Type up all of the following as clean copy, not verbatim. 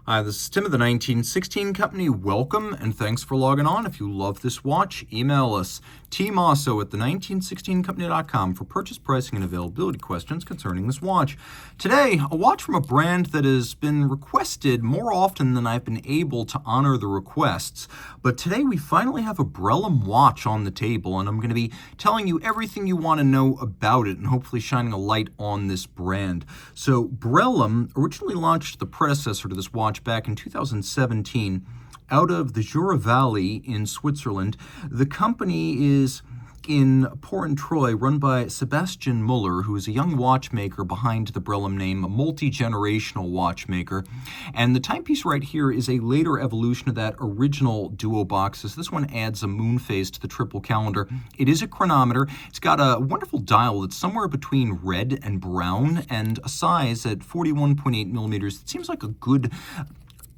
Hi, this is Tim of the 1916 Company. Welcome and thanks for logging on. If you love this watch, email us, Team Mosso at the1916company.com for purchase, pricing, and availability questions concerning this watch. Today, a watch from a brand that has been requested more often than I've been able to honor the requests. But today we finally have a Brellum watch on the table, and I'm going to be telling you everything you want to know about it and hopefully shining a light on this brand. So Brellum originally launched the predecessor to this watch back in 2017 out of the Jura Valley in Switzerland. The company is in Porrentruy, run by Sebastian Muller, who is a young watchmaker behind the Brellum name, a multi-generational watchmaker. And the timepiece right here is a later evolution of that original Duobox, as this one adds a Moonphase to the triple calendar. It is a chronometer. It's got a wonderful dial that's somewhere between red and brown, and a size at 41.8 millimeters. It seems like a good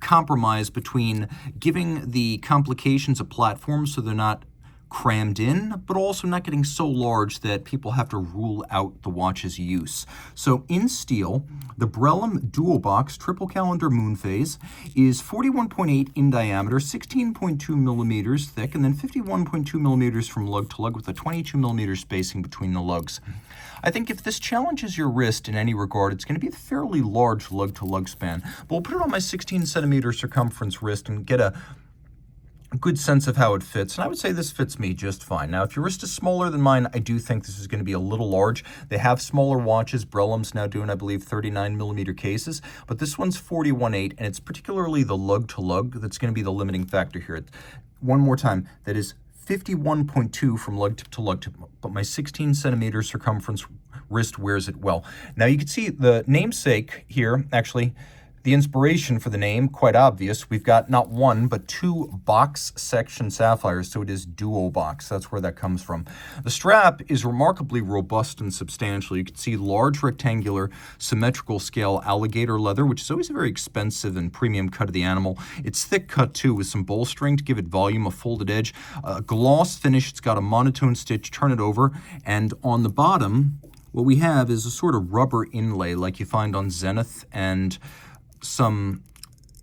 compromise between giving the complications a platform so they're not crammed in, but also not getting so large that people have to rule out the watch's use. So in steel, the Brellum Duobox triple calendar Moonphase is 41.8 in diameter, 16.2 millimeters thick, and then 51.2 millimeters from lug to lug with a 22 millimeter spacing between the lugs. I think if this challenges your wrist in any regard, it's going to be a fairly large lug to lug span. But we'll put it on my 16 centimeter circumference wrist and get a good sense of how it fits, and I would say this fits me just fine. Now, if your wrist is smaller than mine, I do think this is going to be a little large. They have smaller watches. Brellum's now doing, I believe, 39 millimeter cases, but this one's 41.8, and it's particularly the lug-to-lug that's going to be the limiting factor here. One more time, that is 51.2 from lug to lug, but my 16 centimeter circumference wrist wears it well. Now, you can see the namesake here, actually, the inspiration for the name, quite obvious. We've got not one, but two box section sapphires, so it is Duobox. That's where that comes from. The strap is remarkably robust and substantial. You can see large rectangular symmetrical scale alligator leather, which is always a very expensive and premium cut of the animal. It's thick cut too, with some bolstering to give it volume, a folded edge, gloss finish. It's got a monotone stitch. Turn it over, and on the bottom, what we have is a sort of rubber inlay like you find on Zenith and some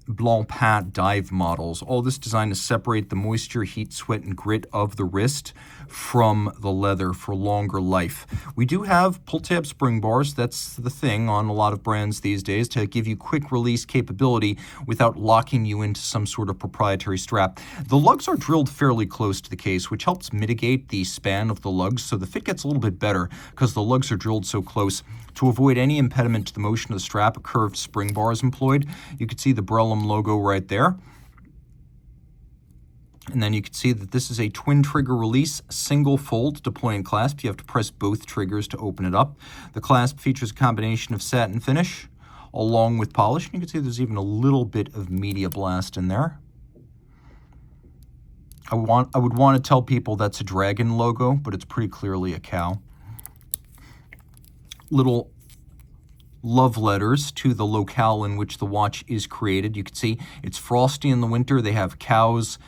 Blancpain dive models. All this designed to separate the moisture, heat, sweat, and grit of the wrist from the leather for longer life. We do have pull-tab spring bars. That's the thing on a lot of brands these days, to give you quick release capability without locking you into some sort of proprietary strap. The lugs are drilled fairly close to the case, which helps mitigate the span of the lugs, so the fit gets a little bit better because the lugs are drilled so close. To avoid any impediment to the motion of the strap, a curved spring bar is employed. You can see the Brellum logo right there. And then you can see that this is a twin trigger release, single fold deployant clasp. You have to press both triggers to open it up. The clasp features a combination of satin finish along with polish. And you can see there's even a little bit of media blast in there. I would want to tell people that's a dragon logo, but it's pretty clearly a cow. Little love letters to the locale in which the watch is created. You can see it's frosty in the winter. They have cows,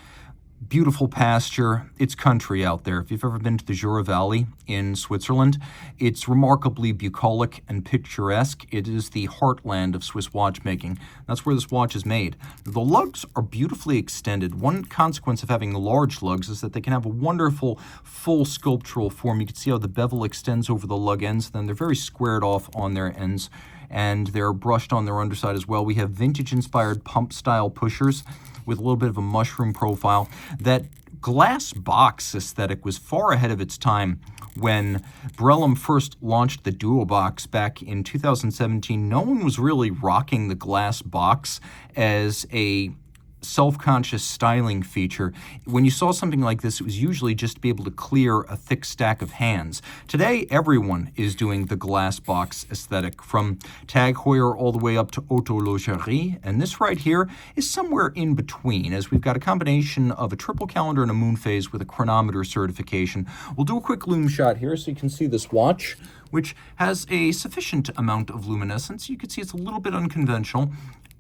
beautiful pasture. It's country out there. If you've ever been to the Jura Valley in Switzerland, it's remarkably bucolic and picturesque. It is the heartland of Swiss watchmaking. That's where this watch is made. The lugs are beautifully extended. One consequence of having large lugs is that they can have a wonderful full sculptural form. You can see how the bevel extends over the lug ends, then they're very squared off on their ends, and they're brushed on their underside as well. We have vintage-inspired pump-style pushers with a little bit of a mushroom profile. That glass box aesthetic was far ahead of its time. When Brellum first launched the Duobox back in 2017, no one was really rocking the glass box as a self-conscious styling feature. When you saw something like this, it was usually just to be able to clear a thick stack of hands. Today, everyone is doing the glass box aesthetic, from Tag Heuer all the way up to Autologerie, and this right here is somewhere in between, as we've got a combination of a triple calendar and a Moonphase with a chronometer certification. We'll do a quick Lume shot here so you can see this watch, which has a sufficient amount of luminescence. You can see it's a little bit unconventional.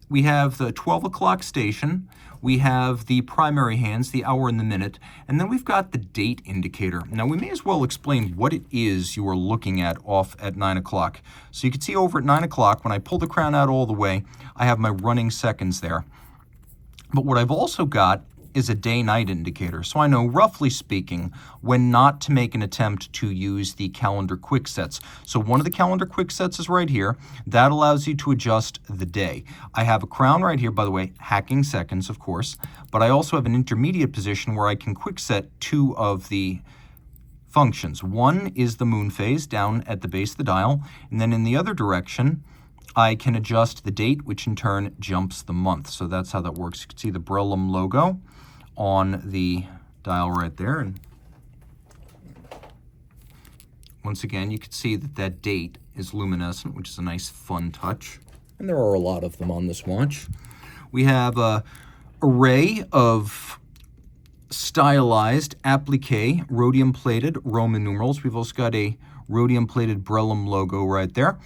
we have the 12 o'clock station, we have the primary hands, the hour and the minute, and then we've got the date indicator. Now we may as well explain what it is you are looking at off at 9 o'clock. So you can see over at 9 o'clock, when I pull the crown out all the way, I have my running seconds there. But what I've also got is a day-night indicator. So I know, roughly speaking, when not to make an attempt to use the calendar quick sets. So one of the calendar quick sets is right here. That allows you to adjust the day. I have a crown right here, by the way, hacking seconds, of course, but I also have an intermediate position where I can quick set two of the functions. One is the Moonphase down at the base of the dial, and then in the other direction, I can adjust the date, which in turn jumps the month. So that's how that works. You can see the Brellum logo on the dial right there. And once again, you can see that that date is luminescent, which is a nice, fun touch. And there are a lot of them on this watch. We have an array of stylized applique, rhodium-plated Roman numerals. We've also got a rhodium-plated Brellum logo right there.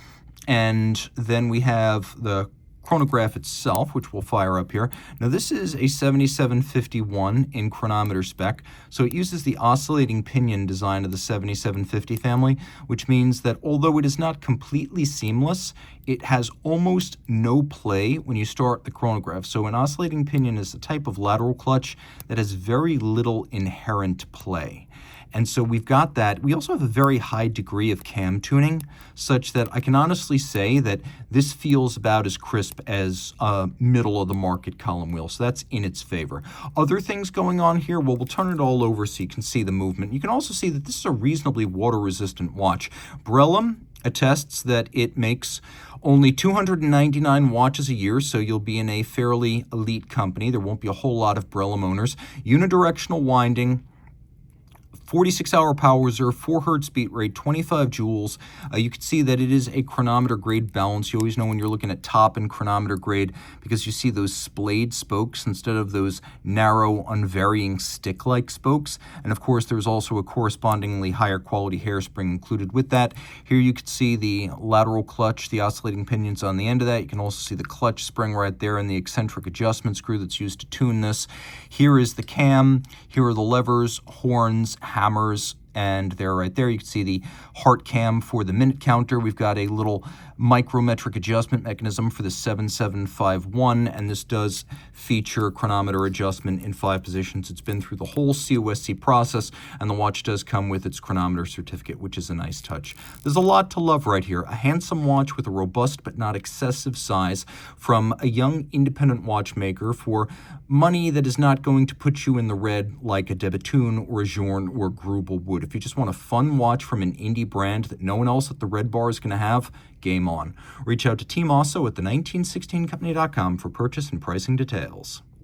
And then we have the chronograph itself, which we'll fire up here. Now this is a 7751 in chronometer spec, so it uses the oscillating pinion design of the 7750 family, which means that although it is not completely seamless, it has almost no play when you start the chronograph. So an oscillating pinion is a type of lateral clutch that has very little inherent play. And so we've got that. We also have a very high degree of cam tuning, such that I can honestly say that this feels about as crisp as a middle of the market column wheel. So that's in its favor. Other things going on here, well, we'll turn it all over so you can see the movement. You can also see that this is a reasonably water-resistant watch. Brellum attests that it makes only 299 watches a year, so you'll be in a fairly elite company. There won't be a whole lot of Brellum owners. Unidirectional winding, 46-hour power reserve, 4 hertz beat rate, 25 joules. You can see that it is a chronometer grade balance. You always know when you're looking at top and chronometer grade because you see those splayed spokes instead of those narrow, unvarying stick-like spokes. And of course, there's also a correspondingly higher quality hairspring included with that. Here you can see the lateral clutch, the oscillating pinions on the end of that. You can also see the clutch spring right there and the eccentric adjustment screw that's used to tune this. Here is the cam. Here are the levers, horns, hammers, and there right there you can see the heart cam for the minute counter. We've got a little micrometric adjustment mechanism for the 7751, and this does feature chronometer adjustment in 5 positions. It's been through the whole COSC process, and the watch does come with its chronometer certificate, which is a nice touch. There's a lot to love right here. A handsome watch with a robust but not excessive size from a young independent watchmaker for money that is not going to put you in the red like a De Bethune or a Journe or a Grubel would. If you just want a fun watch from an indie brand that no one else at the Red Bar is going to have, game on. Reach out to Team Mosso at the 1916company.com for purchase and pricing details.